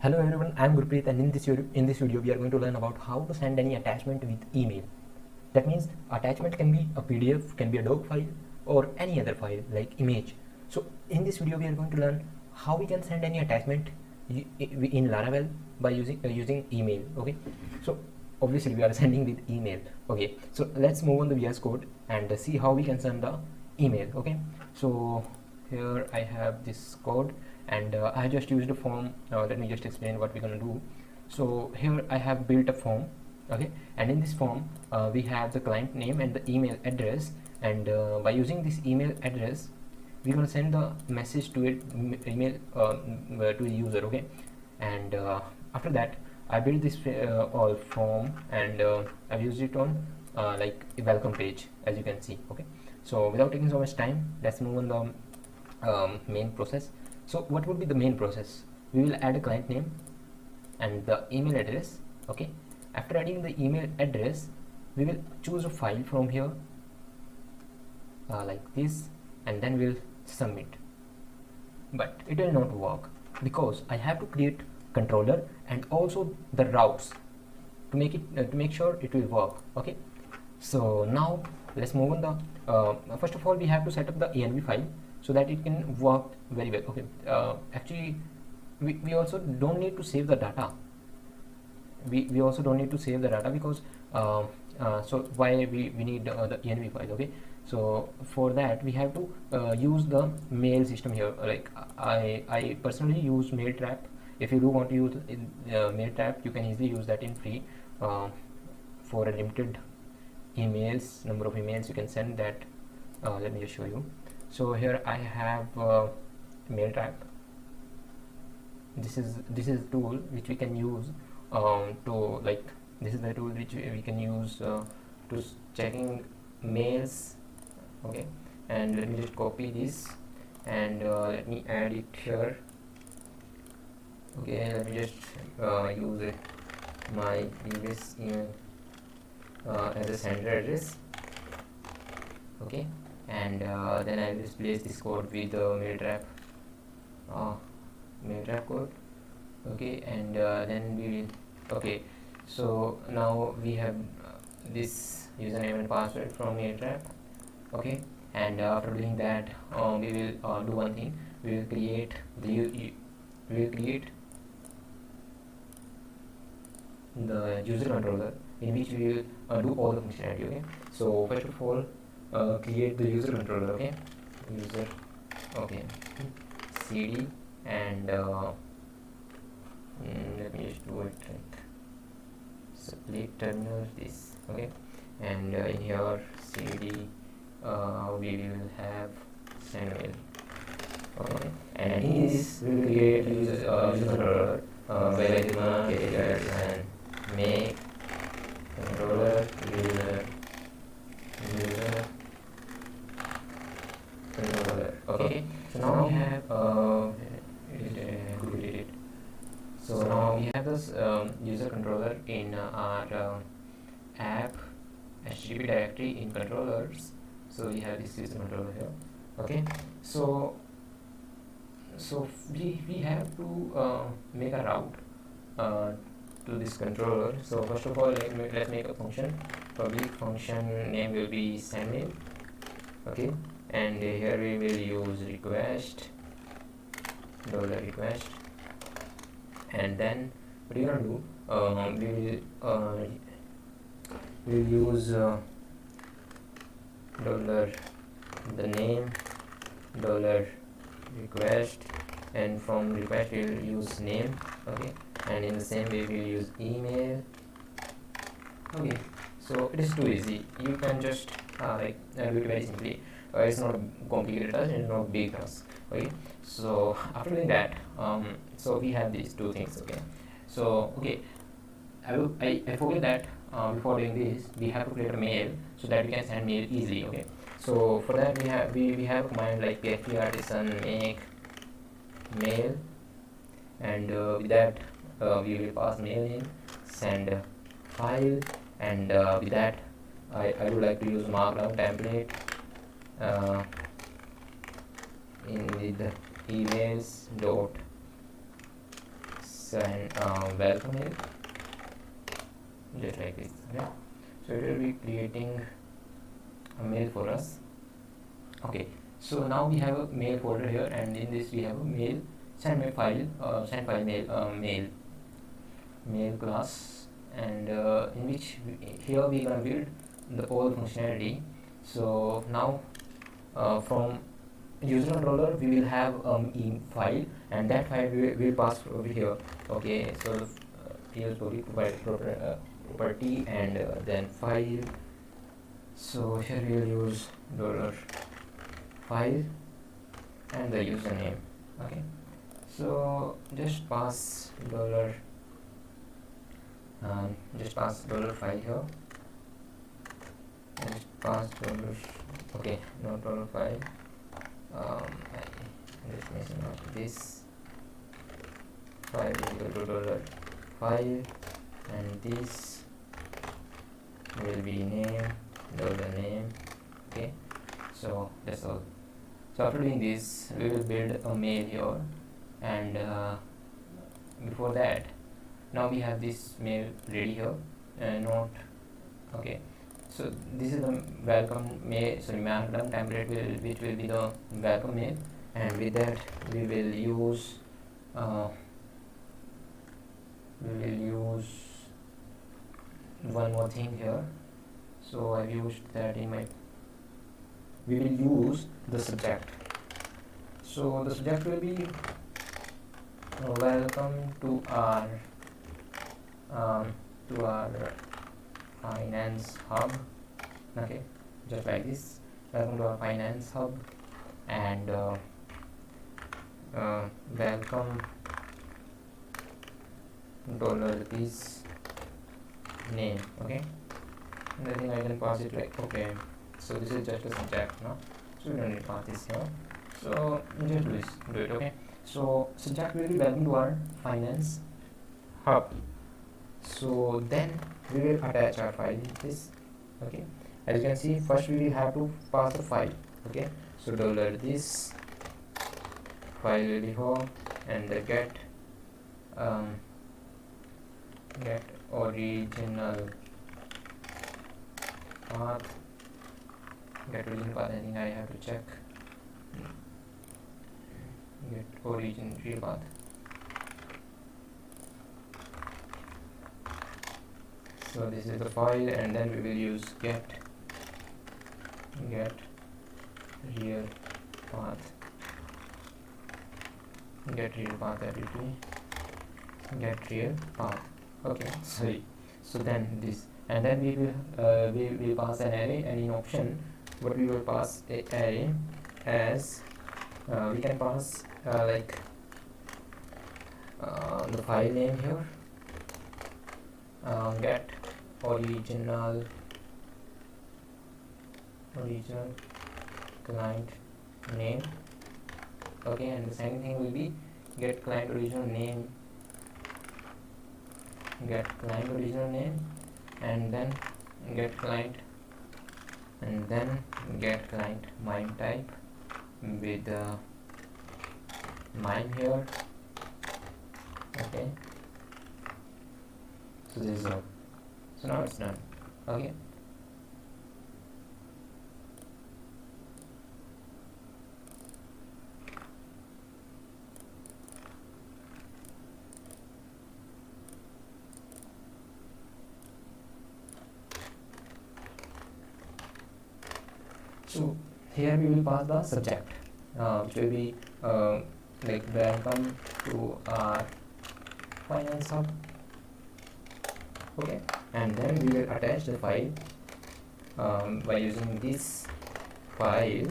Hello everyone, I am Gurpreet, and in this video we are going to learn about how to send any attachment with email. That means attachment can be a PDF, can be a doc file, or any other file like image. So in this video we are going to learn how we can send any attachment in Laravel by using email. Okay, so obviously we are sending with email. Okay, so let's move on the VS Code and see how we can send the email. Okay, so here I have this code, and I just used a form. Let me just explain what we're gonna do. So here I have built a form. Okay, and in this form we have the client name and the email address, and by using this email address we're gonna send the message to it email to the user. Okay, and after that I built this all form, and I've used it on like a welcome page, as you can see. Okay, so without taking so much time, let's move on the main process. So what would be the main process? We will add a client name and the email address. Okay, after adding the email address we will choose a file from here like this, and then we'll submit. But it will not work because I have to create controller and also the routes to make it to make sure it will work. Okay, so now let's move on the first of all we have to set up the env file so that it can work very well. Okay, actually we also don't need to save the data. We also don't need to save the data because so why we need the env file. Okay, so for that we have to use the mail system here. Like I personally use mail trap. If you do want to use mail trap, you can easily use that in free for a limited emails, number of emails you can send that. Let me just show you. So here I have mail trap. This is tool which we can use to, like, this is the tool which we can use to checking mails. Okay, and let me just copy this and let me add it here. Okay, let me just use my previous email as a sender address. Okay, and then I will display this code with the mail trap code. Okay, and then we will, okay, so now we have this username and password from mail trap. Okay, and after doing that we will do one thing. We will create the user controller in which we will do all the functionality. Okay, so first of all create the user controller. Okay, user, okay, cd, and let me just do it like split terminal this. Okay, and in here cd we will have send mail. Okay, and in this we will create user controller where is my and make controller user controller. Okay, so now we have so now we have this user controller in our app HTTP directory in controllers. So we have this user controller here. Okay, so we have to make a route to this controller. So first of all let's make a function. Public function name will be send mail. Okay, and here we will use request $request, and then what we're gonna do, we'll use the name $request, and from request we'll use name. Okay, and in the same way we'll use email. Okay, so it is too easy. You can just like do it very simply. It's not a complicated task, it's not a big task. Okay, so after doing that so we have these two things. Okay, so okay, I forget that before doing this we have to create a mail so that we can send mail easily. Okay, so for that we have a command like php make mail, and with that we will pass mail in, send file, and with that I would like to use markdown template in with emails dot an welcome mail, just like this. Okay, so it will be creating a mail for us. Okay, so now we have a mail folder here, and in this we have a mail send mail file, send file mail class, and in which here we gonna build the all functionality. So now from user controller we will have e file, and that file we will pass over here. Okay, so here's property and then file. So here we will use $file and the username. Okay, so just pass $file here, just pass okay, not $file. I'm just messing up this. File is equal to $file, and this will be name, $name. Okay, so that's all. So after doing this, we will build a mail here, and before that, now we have this mail ready here, and not okay. So this is the welcome mail, sorry, markdown template which will be the welcome mail, and with that we will use one more thing here. So I've used that in my, we will use the subject. So the subject will be welcome to our finance hub. Okay, just like this, welcome to our finance hub, and welcome $is name. Okay, and I think I can pass it like, okay, so this is just a subject, no, so we don't need to pass this here. So just do it. Okay, so subject will be welcome to our finance hub. So then we will attach our file in this. Okay, as you can see, first we will have to pass the file. Okay, so $this file will be here, and the get original path. I think I have to check. Get origin real path. So this is the file, and then we will use get real path. Get real path everything. Get real path. Okay, sorry. So then this, and then we will pass an array, and in option what we will pass a array as we can pass like the file name here, get original client name. Okay, and the second thing will be get client original name, and then get client, and then get client mime type with mime here. Okay, so this is all. So now it's done. Okay, so here we will pass the subject, which will be like welcome to our finance hub. Okay, and then we will attach the file by using this file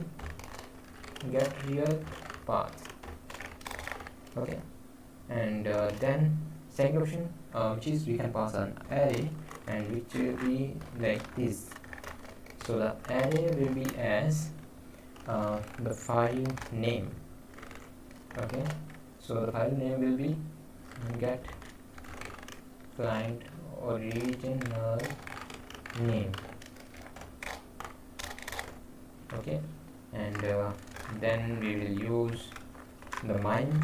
get real path. Okay, and then second option, which is we can pass an array, and which will be like this. So the array will be as the file name. Okay, so the file name will be get client original name. Okay, and then we will use the mime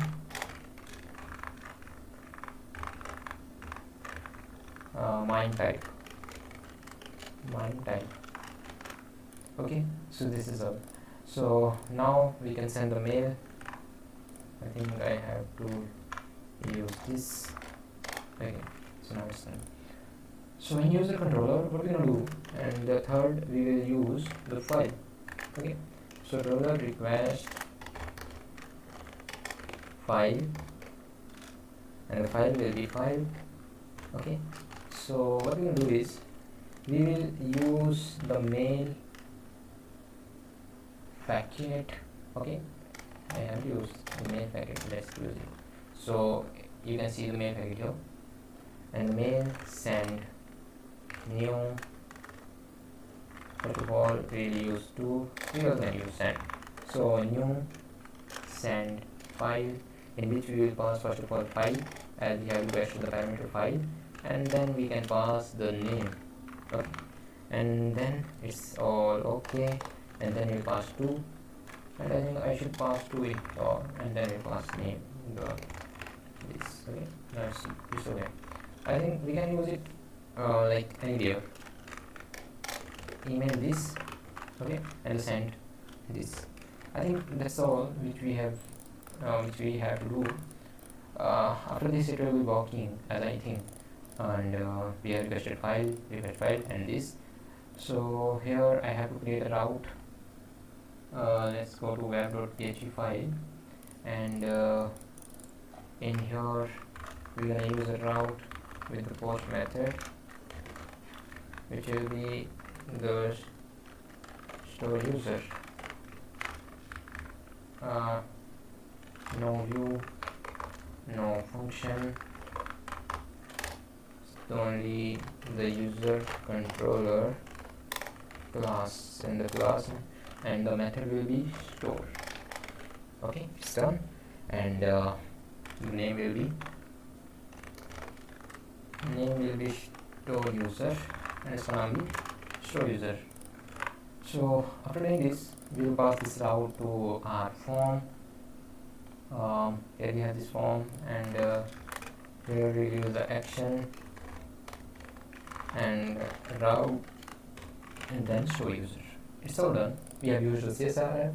mime type. Okay, so this is all. So now we can send the mail. I think I have to use this. Okay, so now it's done. So in user controller, what we're gonna do, and the third we will use the file. Okay, so roller request file, and the file will be file. Okay, so what we're gonna do is we will use the mail packet. Okay, I have used the mail packet. Let's use it. So you can see the mail packet here, and the mail send new. First of all, we'll use two. We will then use send. So new send file, in which we will pass first of all file, as we have requested the parameter file, and then we can pass the name. Okay, and then it's all okay, and then we'll pass two, and I think I should pass two in here, and then we'll pass name this. Okay, that's it's okay. I think we can use it like anywhere. Email this, okay, and send this. I think that's all which we have to do. After this it will be working as I think, and we have requested file, and this. So here I have to create a route. Let's go to web.php file, and in here we're gonna use a route with the post method, which will be the store user. No view, no function, only the user controller class, and the class and the method will be store. Okay, it's done, and the name will be store user, and it's gonna be store user. So after doing this, we will pass this route to our form. Here we have this form, and here we use the action and route, and then show user. It's all done. We have used the CSRF,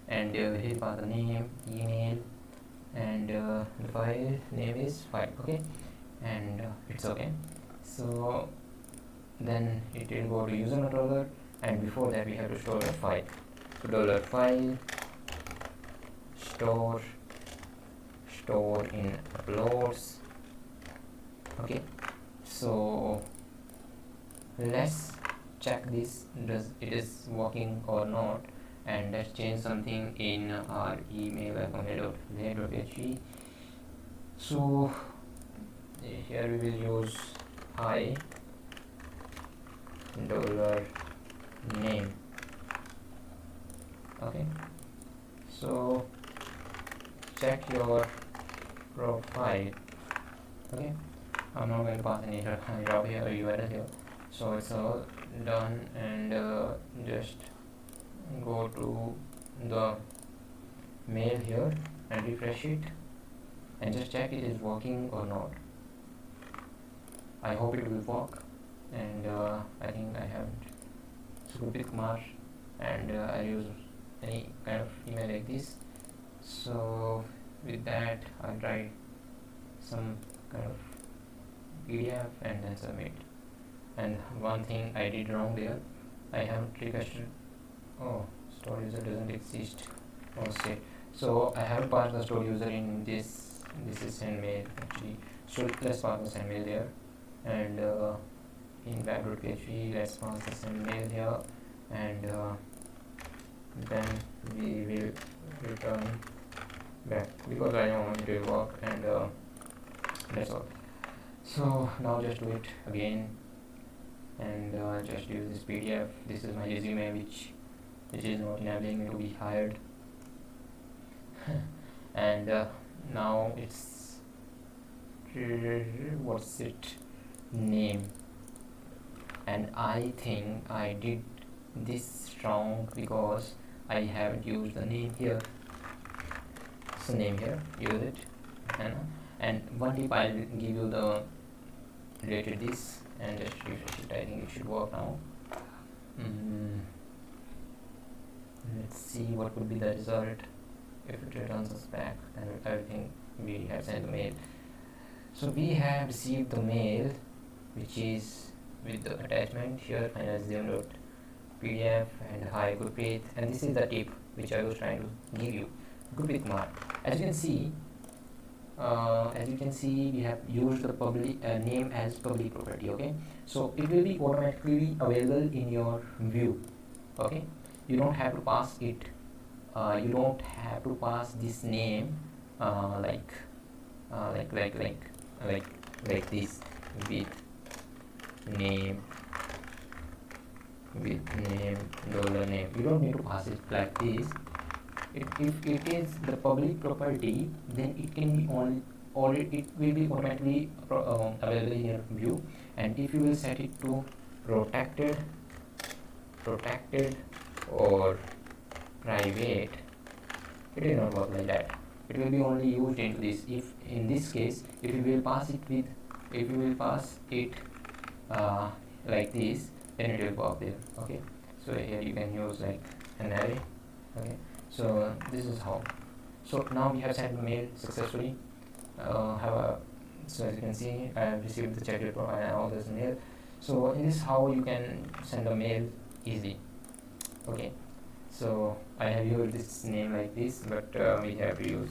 and here pass the name, email, and the file name is file. Okay, and it's okay. So then it will go to user controller, and before that we have to store the file. So $file store in uploads. Okay, so let's check this, does it is working or not, and let's change something in our email account.php. So here we will use hi $name. Okay, so check your profile. Okay, I'm not going to pass any job here or URL here. So it's all done, and just go to the mail here and refresh it, and just check it is working or not. I hope it will work, and I think I haven't. So Gurpreet Kumar, and I use any kind of email like this. So with that I'll write some kind of PDF and then submit. And one thing I did wrong there, I haven't requested, oh, store user doesn't exist. Oh shit. So I have passed the store user in this is send mail actually. So let's pass the send mail there, and in web.php let's pass the send mail here, and then we will return back because I know it will work, and that's all. So now just do it again, and just use this PDF. This is my resume which is not enabling me to be hired. And now it's what's it name, and I think I did this wrong because I haven't used the name here. So name here, use it, and one tip I'll give you, the created this and just refresh it. I think it should work now. Let's see what would be the result. If it returns us back, then I think we have sent the mail. So we have received the mail, which is with the attachment here, finalization.pdf and hi Gurpreet, and this is the tip which I was trying to give you. Gurpreet Kumar. As you can see, we have used the public name as public property. Okay, so it will be automatically available in your view. Okay, you don't have to pass it. You don't have to pass this name like this with name dollar name. You don't need to pass it like this. If it is the public property, then it can be it will be automatically available in your view. And if you will set it to protected or private, it will not work like that. It will be only used into this. If in this case, if you will pass it like this, then it will work there. Okay, so here you can use like an array. Okay, so this is how. So now we have sent the mail successfully. So as you can see, I have received the chat report and all this mail. So in this how you can send a mail easily. Okay, so I have used this name like this, but we have to use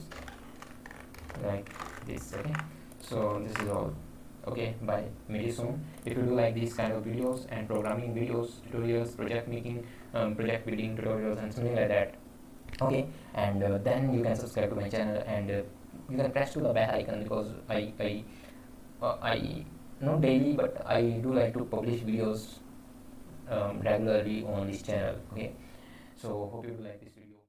like this. Okay, so this is all. Okay, bye, meet you soon. If you do like these kind of videos and programming videos, tutorials, project making, project building tutorials and something like that, okay, and then you can subscribe to my channel, and you can press to the bell icon, because I not daily, but I do like to publish videos regularly on this channel. Okay, so hope you like this video.